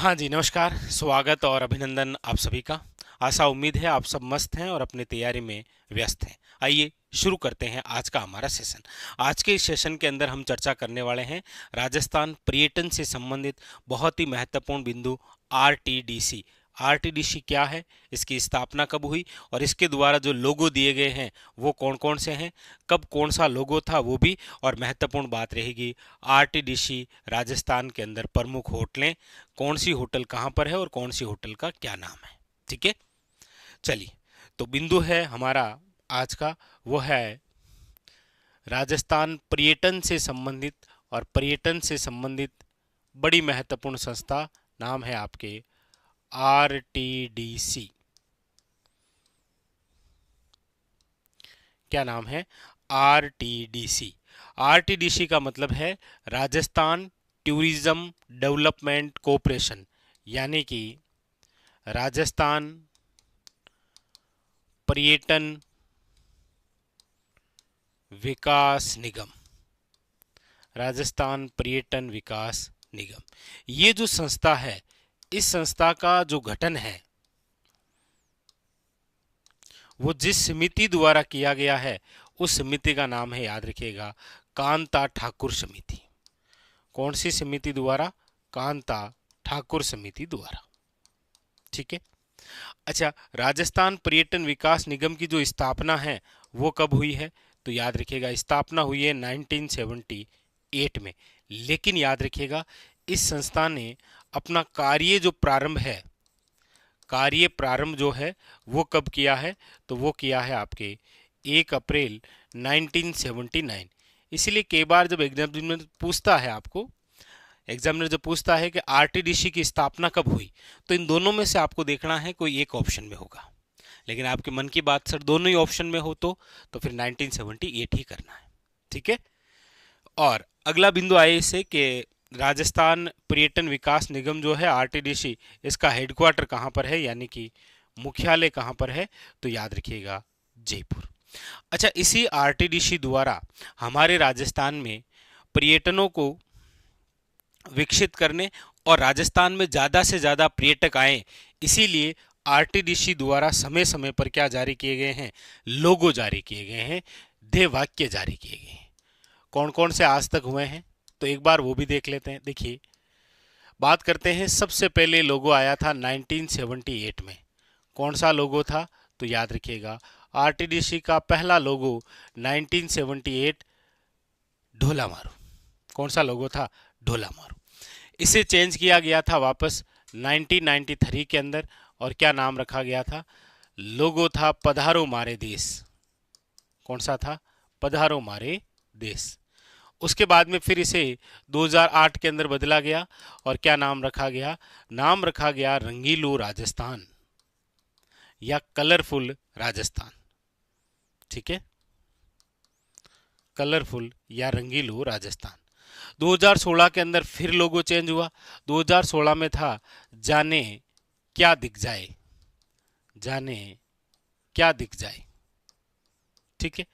हाँ जी, नमस्कार, स्वागत और अभिनंदन आप सभी का। आशा उम्मीद है आप सब मस्त हैं और अपनी तैयारी में व्यस्त हैं। आइए शुरू करते हैं आज का हमारा सेशन। आज के इस सेशन के अंदर हम चर्चा करने वाले हैं राजस्थान पर्यटन से संबंधित बहुत ही महत्वपूर्ण बिंदु आरटीडीसी। आरटीडीसी क्या है, इसकी स्थापना कब हुई और इसके द्वारा जो लोगो दिए गए हैं वो कौन कौन से हैं, कब कौन सा लोगो था वो भी, और महत्वपूर्ण बात रहेगी आरटीडीसी राजस्थान के अंदर प्रमुख होटलें, कौन सी होटल कहाँ पर है और कौन सी होटल का क्या नाम है। ठीक है, चलिए। तो बिंदु है हमारा आज का, वो है राजस्थान पर्यटन से संबंधित, और पर्यटन से संबंधित बड़ी महत्वपूर्ण संस्था, नाम है आपके आरटीडीसी। क्या नाम है? आरटीडीसी। आरटीडीसी का मतलब है राजस्थान टूरिज्म डेवलपमेंट कॉरपोरेशन, यानी कि राजस्थान पर्यटन विकास निगम। राजस्थान पर्यटन विकास निगम, ये जो संस्था है, इस संस्था का जो गठन है वो जिस समिति द्वारा किया गया है उस समिति का नाम है, याद रखिएगा, कांता ठाकुर समिति। कौन सी समिति द्वारा? कांता ठाकुर समिति द्वारा। ठीक है। अच्छा, राजस्थान पर्यटन विकास निगम की जो स्थापना है वो कब हुई है? तो याद रखिएगा, स्थापना हुई है 1978 में। लेकिन याद रखिएगा, इस संस्था ने अपना कार्य जो प्रारंभ है, कार्य प्रारंभ जो है वो कब किया है? तो वो किया है आपके 1 अप्रैल 1979। इसीलिए कई बार जब एग्जामिनर पूछता है आपको, एग्जामिनर जब पूछता है कि आरटीडीसी की स्थापना कब हुई, तो इन दोनों में से आपको देखना है कोई एक ऑप्शन में होगा। लेकिन आपके मन की बात सर दोनों ही ऑप्शन में हो तो फिर 1978 ही करना है। ठीक है। और अगला बिंदु आए इसे कि राजस्थान पर्यटन विकास निगम जो है आरटीडीसी, इसका हेडक्वार्टर कहाँ पर है, यानी कि मुख्यालय कहाँ पर है? तो याद रखिएगा, जयपुर। अच्छा, इसी आरटीडीसी द्वारा हमारे राजस्थान में पर्यटनों को विकसित करने और राजस्थान में ज़्यादा से ज़्यादा पर्यटक आए, इसीलिए आरटीडीसी द्वारा समय समय पर क्या जारी किए गए हैं? लोगो जारी किए गए हैं, ध्येय वाक्य जारी किए गए हैं। कौन कौन से आज तक हुए हैं तो एक बार वो भी देख लेते हैं। देखिए, बात करते हैं, सबसे पहले लोगो आया था 1978 में। कौन सा लोगो था? तो याद रखिएगा, आरटीडीसी का पहला लोगो 1978 ढोला मारू। कौन सा लोगो था? ढोला मारू। इसे चेंज किया गया था वापस 1993 के अंदर, और क्या नाम रखा गया था? लोगो था पधारो मारे देश। कौन सा था? पधारो मारे देश। उसके बाद में फिर इसे 2008 के अंदर बदला गया, और क्या नाम रखा गया? नाम रखा गया रंगीलो राजस्थान या कलरफुल राजस्थान। ठीक है, कलरफुल या रंगीलो राजस्थान। 2016 के अंदर फिर लोगो चेंज हुआ। 2016 में था जाने क्या दिख जाए, जाने क्या दिख जाए। ठीक है।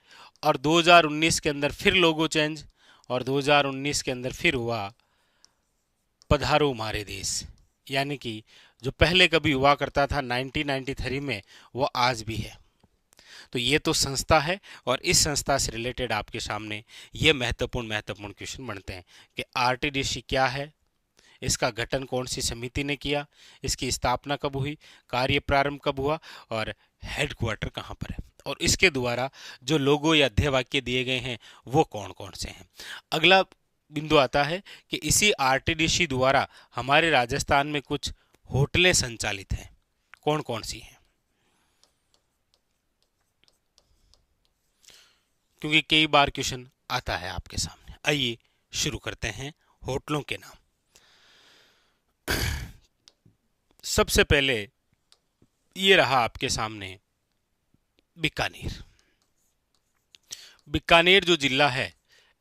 और 2019 के अंदर फिर लोगो चेंज, और 2019 के अंदर फिर हुआ पधारो मारे देश, यानी कि जो पहले कभी हुआ करता था 1993 में, वो आज भी है। तो ये तो संस्था है, और इस संस्था से रिलेटेड आपके सामने ये महत्वपूर्ण महत्वपूर्ण क्वेश्चन बनते हैं कि आरटीडीसी क्या है, इसका गठन कौन सी समिति ने किया, इसकी स्थापना कब हुई, कार्य प्रारंभ कब हुआ, और हेडक्वार्टर कहाँ पर है, और इसके द्वारा जो लोगो या ध्येय वाक्य दिए गए हैं वो कौन कौन से हैं। अगला बिंदु आता है कि इसी आरटीडीसी द्वारा हमारे राजस्थान में कुछ होटलें संचालित हैं। कौन कौन सी हैं? क्योंकि कई बार क्वेश्चन आता है आपके सामने। आइए शुरू करते हैं होटलों के नाम। सबसे पहले ये रहा आपके सामने बीकानेर। बीकानेर जो जिला है,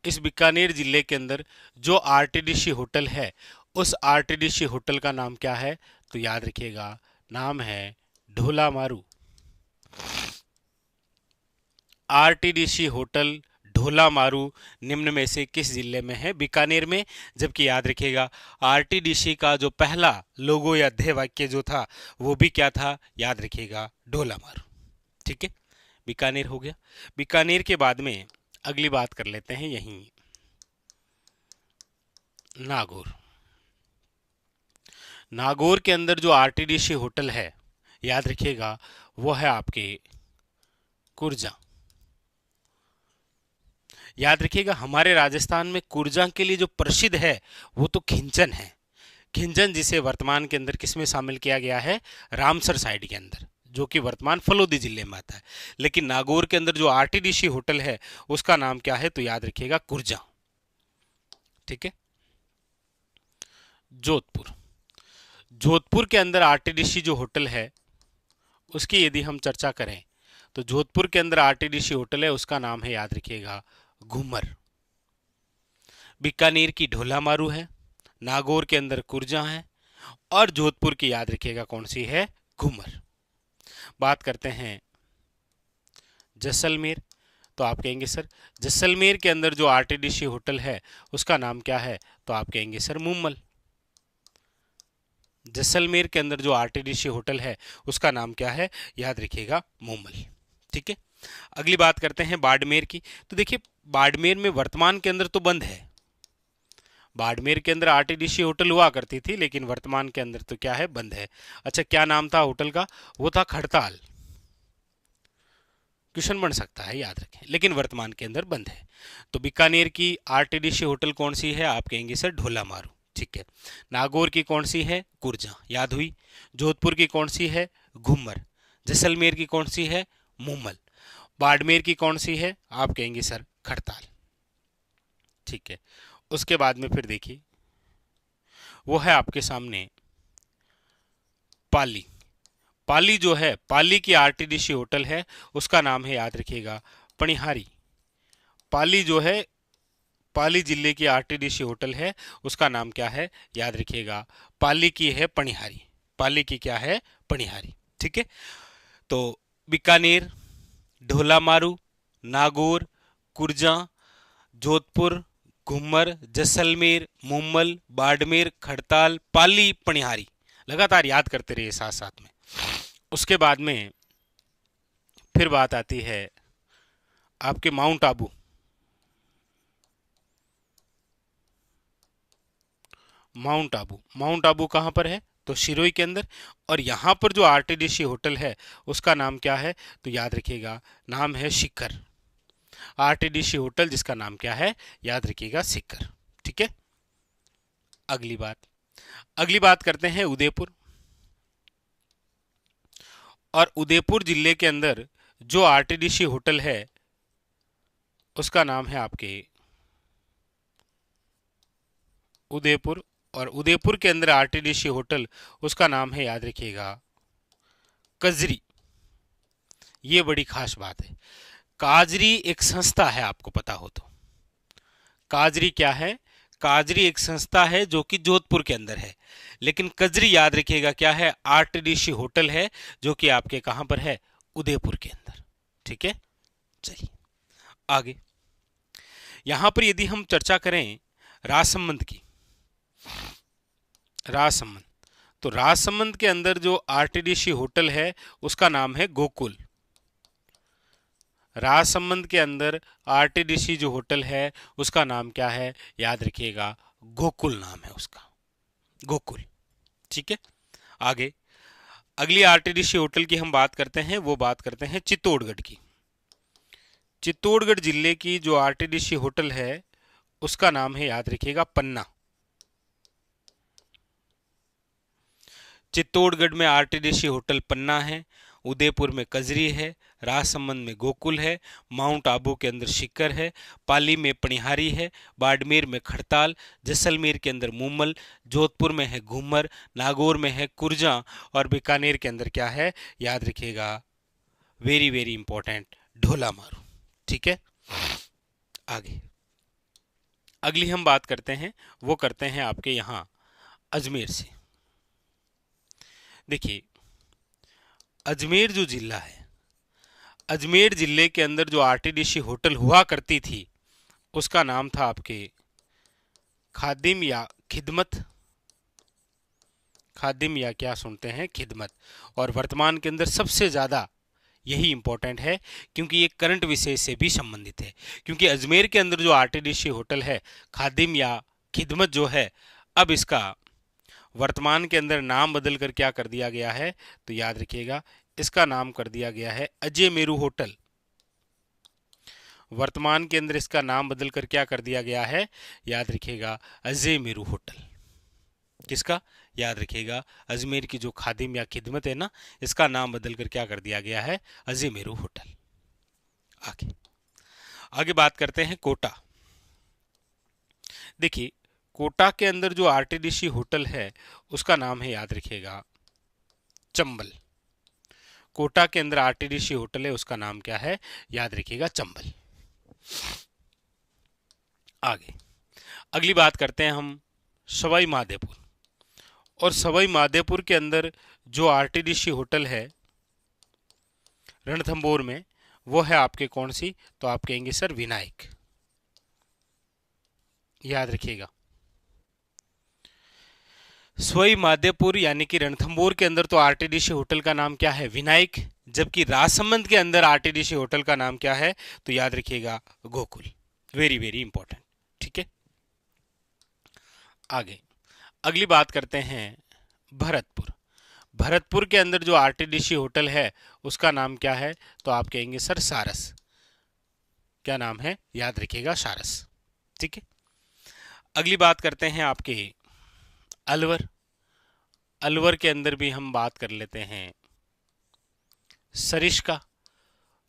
इस बीकानेर जिले के अंदर जो आरटीडीसी होटल है, उस आरटीडीसी होटल का नाम क्या है? तो याद रखिएगा, नाम है ढोला मारू। आरटीडीसी होटल ढोला मारू निम्न में से किस जिले में है? बीकानेर में। जबकि याद रखिएगा आरटीडीसी का जो पहला लोगो या ध्येय वाक्य जो था वो भी क्या था? याद रखिएगा ढोला मारू। ठीक है, बीकानेर हो गया। बीकानेर के बाद में अगली बात कर लेते हैं यहीं नागौर। नागौर के अंदर जो आरटीडीसी होटल है याद रखिएगा वो है आपके कुर्जा। याद रखिएगा हमारे राजस्थान में कुर्जा के लिए जो प्रसिद्ध है वो तो खिंचन है। खिंचन जिसे वर्तमान के अंदर किस में शामिल किया गया है? रामसर साइड के अंदर, जो कि वर्तमान फलोदी जिले में आता है। लेकिन नागौर के अंदर जो आरटीडीसी होटल है उसका नाम क्या है? तो याद रखिएगा कुर्जा। ठीक है, जोधपुर। जोधपुर के अंदर आरटीडीसी जो होटल है उसकी यदि हम चर्चा करें तो जोधपुर के अंदर आरटीडीसी होटल है उसका नाम है, याद रखिएगा, घूमर। बीकानेर की ढोला मारू है, नागौर के अंदर कुर्जा है और जोधपुर की याद रखिएगा कौन सी है? घूमर। बात करते हैं जैसलमेर। तो आप कहेंगे सर जैसलमेर के अंदर जो आरटीडीसी होटल है उसका नाम क्या है? तो आप कहेंगे सर मूमल। जैसलमेर के अंदर जो आरटीडीसी होटल है उसका नाम क्या है? याद रखिएगा मूमल। ठीक है, अगली बात करते हैं बाड़मेर की। तो देखिए बाड़मेर में वर्तमान के अंदर तो बंद है। बाड़मेर के अंदर आरटीडीसी होटल हुआ करती थी लेकिन वर्तमान के अंदर तो क्या है? बंद है। अच्छा, क्या नाम था होटल का? वो था खड़ताल। क्वेश्चन बन सकता है, याद रखें, लेकिन वर्तमान के अंदर बंद है। तो बीकानेर की आरटीडीसी होटल कौन सी है? आप कहेंगे सर ढोला मारू। ठीक है, नागौर की कौन सी है? कुर्जा, याद हुई। जोधपुर की कौन सी है? घूमर। जैसलमेर की कौन सी है? मूमल। बाड़मेर की कौन सी है? आप कहेंगे सर खड़ताल। ठीक है, उसके बाद में फिर देखिए वो है आपके सामने पाली। पाली जो है, पाली की आरटीडीसी होटल है उसका नाम है, याद रखिएगा, पणिहारी। पाली जो है, पाली जिले की आरटीडीसी होटल है उसका नाम क्या है? याद रखिएगा पाली की है पणिहारी। पाली की क्या है? पणिहारी। ठीक है, तो बीकानेर, ढोला मारू, नागौर, कुर्जा, जोधपुर, घूमर, जैसलमेर, मूमल, बाड़मेर, खड़ताल, पाली, पणिहारी, लगातार याद करते रहिए साथ साथ में। उसके बाद में फिर बात आती है आपके mount Abu. Mount Abu, mount Abu कहां पर है? तो सिरोही के अंदर। और यहां पर जो आरटीडीसी होटल है उसका नाम क्या है? तो याद रखिएगा नाम है शिखर। आरटीडीसी होटल जिसका नाम क्या है? याद रखिएगा शिखर। ठीक है, अगली बात करते हैं उदयपुर। और उदयपुर जिले के अंदर जो आरटीडीसी होटल है उसका नाम है आपके उदयपुर। और उदयपुर के अंदर आरटीडीसी होटल उसका नाम है, याद रखिएगा, कजरी। ये बड़ी खास बात है। काजरी एक संस्था है, आपको पता हो तो। काजरी क्या है? काजरी एक संस्था है जो कि जोधपुर के अंदर है। लेकिन कजरी याद रखिएगा क्या है? आरटीडीसी होटल है जो कि आपके कहां पर है? उदयपुर के अंदर। ठीक है, चलिए आगे। यहां पर यदि हम चर्चा करें राजसमंद की, राजसमंद, तो राजसमंद के अंदर जो आरटीडीसी होटल है उसका नाम है गोकुल। राजसमंद के अंदर आरटीडीसी जो होटल है उसका नाम क्या है? याद रखिएगा गोकुल नाम है उसका, गोकुल। ठीक है, आगे अगली आरटीडीसी होटल की हम बात करते हैं, वो बात करते हैं चित्तौड़गढ़ की। चित्तौड़गढ़ जिले की जो आरटीडीसी होटल है उसका नाम है, याद रखिएगा, पन्ना। चित्तौड़गढ़ में आरटीडीसी होटल पन्ना है, उदयपुर में कजरी है, राजसमंद में गोकुल है, माउंट आबू के अंदर शिखर है, पाली में पणिहारी है, बाड़मेर में खड़ताल, जैसलमेर के अंदर मूमल, जोधपुर में है घूमर, नागौर में है कुर्जा और बीकानेर के अंदर क्या है? याद रखिएगा, वेरी वेरी इंपॉर्टेंट, ढोला मारू। ठीक है, आगे अगली हम बात करते हैं, वो करते हैं आपके यहां अजमेर से। देखिए अजमेर जो जिला है, अजमेर जिले के अंदर जो आरटीडीसी होटल हुआ करती थी उसका नाम था आपके खादिम या खिदमत, खादिम या क्या सुनते हैं, खिदमत। और वर्तमान के अंदर सबसे ज़्यादा यही इंपॉर्टेंट है क्योंकि ये करंट विषय से भी संबंधित है, क्योंकि अजमेर के अंदर जो आरटीडीसी होटल है खादिम या खिदमत जो है, अब इसका वर्तमान के अंदर नाम बदल कर क्या कर दिया गया है, तो याद रखिएगा इसका नाम कर दिया गया है अजय मेरू होटल। वर्तमान के अंदर इसका नाम बदल कर क्या कर दिया गया है, याद रखिएगा अजय मेरू होटल। किसका, याद रखिएगा अजमेर की जो खादिम या खिदमत है ना, इसका नाम बदल कर क्या कर दिया गया है, अजय मेरू होटल। आगे आगे बात करते हैं कोटा। देखिए कोटा के अंदर जो आरटीडीसी होटल है उसका नाम है, याद रखिएगा चंबल। कोटा के अंदर आरटीडीसी होटल है उसका नाम क्या है, याद रखिएगा चंबल। आगे अगली बात करते हैं हम सवाई माधोपुर। और सवाई माधोपुर के अंदर जो आरटीडीसी होटल है रणथंभौर में, वो है आपके कौन सी, तो आप कहेंगे सर विनायक। याद रखिएगा सवाई माधोपुर यानी कि रणथंभौर के अंदर तो आरटीडीसी होटल का नाम क्या है, विनायक, जबकि राजसमंद के अंदर आरटीडीसी होटल का नाम क्या है, तो याद रखिएगा गोकुल। वेरी वेरी इंपॉर्टेंट, ठीक है। आगे अगली बात करते हैं भरतपुर। भरतपुर के अंदर जो आरटीडीसी होटल है उसका नाम क्या है, तो आप कहेंगे सर सारस। क्या नाम है, याद रखिएगा सारस, ठीक है। अगली बात करते हैं आपके अलवर। अलवर के अंदर भी हम बात कर लेते हैं सरिस्का।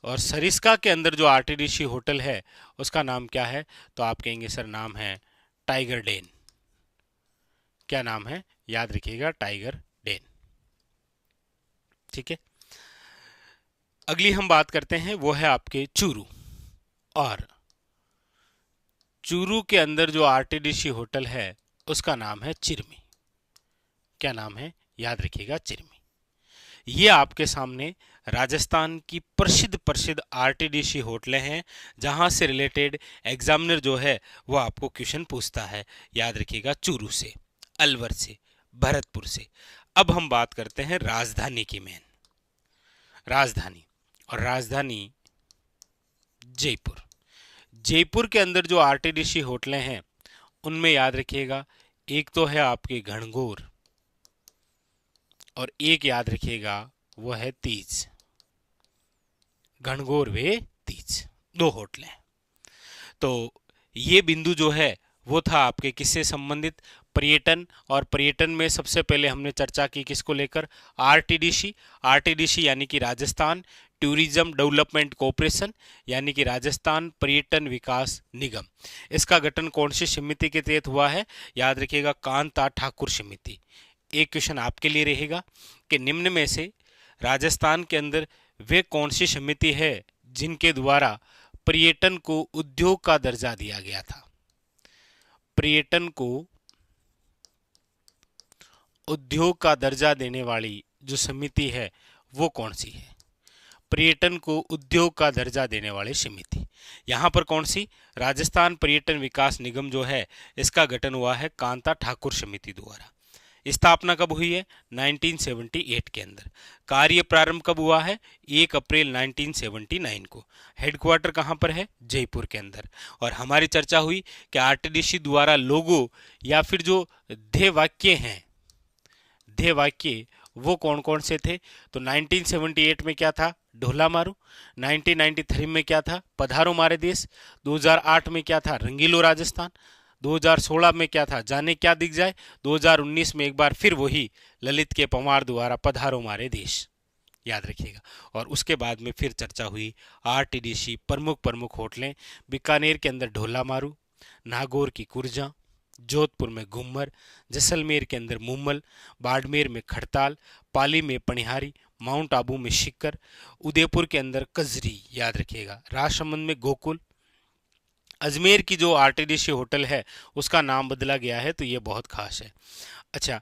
और सरिस्का के अंदर जो आरटीडीसी होटल है उसका नाम क्या है, तो आप कहेंगे सर नाम है टाइगर डेन। क्या नाम है, याद रखिएगा टाइगर डेन, ठीक है। अगली हम बात करते हैं वो है आपके चूरू। और चूरू के अंदर जो आरटीडीसी होटल है उसका नाम है चिरमी। क्या नाम है, याद रखिएगा चिरमी। ये आपके सामने राजस्थान की प्रसिद्ध प्रसिद्ध आरटीडीसी होटलें हैं जहां से रिलेटेड एग्जामिनर जो है वो आपको क्वेश्चन पूछता है। याद रखिएगा चूरू से, अलवर से, भरतपुर से। अब हम बात करते हैं राजधानी की मेन, राजधानी। और राजधानी जयपुर। जयपुर के अंदर जो आरटीडीसी होटलें हैं उनमें याद रखिएगा एक तो है आपके घनघोर और एक याद रखिएगा वो है तीज। घनघोर वे तीज, दो होटलें। तो ये बिंदु जो है वो था आपके किससे संबंधित, पर्यटन। और पर्यटन में सबसे पहले हमने चर्चा की किसको लेकर, आरटीडीसी। आरटीडीसी यानी कि राजस्थान टूरिज्म डेवलपमेंट कॉरपोरेशन, यानी कि राजस्थान पर्यटन विकास निगम। इसका गठन कौन सी समिति के तहत हुआ है, याद रखिएगा कांता ठाकुर समिति। एक क्वेश्चन आपके लिए रहेगा कि निम्न में से राजस्थान के अंदर वे कौन सी समिति है जिनके द्वारा पर्यटन को उद्योग का दर्जा दिया गया था। पर्यटन को उद्योग का दर्जा देने वाली जो समिति है वो कौन सी है, पर्यटन को उद्योग का दर्जा देने वाली समिति। यहाँ पर कौन सी, राजस्थान पर्यटन विकास निगम जो है इसका गठन हुआ है कांता ठाकुर समिति द्वारा। स्थापना कब हुई है, 1978 के अंदर। कार्य प्रारंभ कब हुआ है, 1 अप्रैल 1979 को। हेडक्वार्टर कहाँ पर है, जयपुर के अंदर। और हमारी चर्चा हुई कि आरटीडीसी द्वारा लोगो या फिर जो ध्येय वाक्य हैं, ध्येय वाक्य वो कौन कौन से थे, तो 1978 में क्या था, ढोला मारू। 1993 में क्या था, पधारो मारे देश। 2008 में क्या था, रंगीलो राजस्थान। 2016 में क्या था, जाने क्या दिख जाए। 2019 में एक बार फिर वही ललित के पंवार द्वारा पधारो मारे देश, याद रखिएगा। और उसके बाद में फिर चर्चा हुई आरटीडीसी प्रमुख होटलें। बीकानेर के अंदर ढोला मारू, नागौर की कुर्जा, जोधपुर में घुम्मर, जैसलमेर के अंदर मुम्मल, बाड़मेर में खड़ताल, पाली में पनिहारी, माउंट आबू में शिक्कर, उदयपुर के अंदर कजरी, याद रखिएगा। राजसमंद में गोकुल। अजमेर की जो आरटीडीसी होटल है उसका नाम बदला गया है, तो ये बहुत खास है। अच्छा,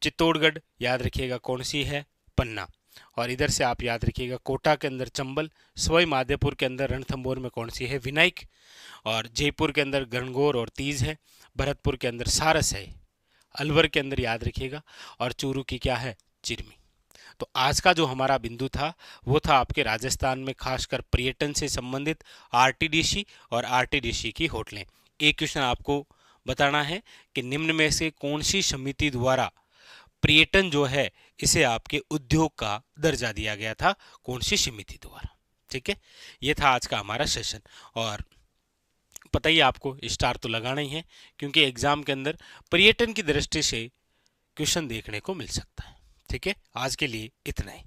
चित्तौड़गढ़ याद रखिएगा कौन सी है, पन्ना। और इधर से आप याद रखिएगा, कोटा के अंदर चंबल, सवाई माधोपुर के अंदर रणथंभौर में कौन सी है, विनायक, और जयपुर के अंदर गणगौर और तीज है, भरतपुर के अंदर सारस है, अलवर के अंदर याद रखिएगा, और चूरू की क्या है, चिरमी। तो आज का जो हमारा बिंदु था वो था आपके राजस्थान में खासकर पर्यटन से संबंधित आरटीडीसी और आरटीडीसी की होटलें। एक क्वेश्चन आपको बताना है कि निम्न में से कौन सी समिति द्वारा पर्यटन जो है इसे आपके उद्योग का दर्जा दिया गया था, कौन सी समिति द्वारा। ठीक है, ये था आज का हमारा सेशन। और पता ही आपको स्टार तो लगाना ही है, क्योंकि एग्जाम के अंदर पर्यटन की दृष्टि से क्वेश्चन देखने को मिल सकता है। ठीक है, आज के लिए इतना ही।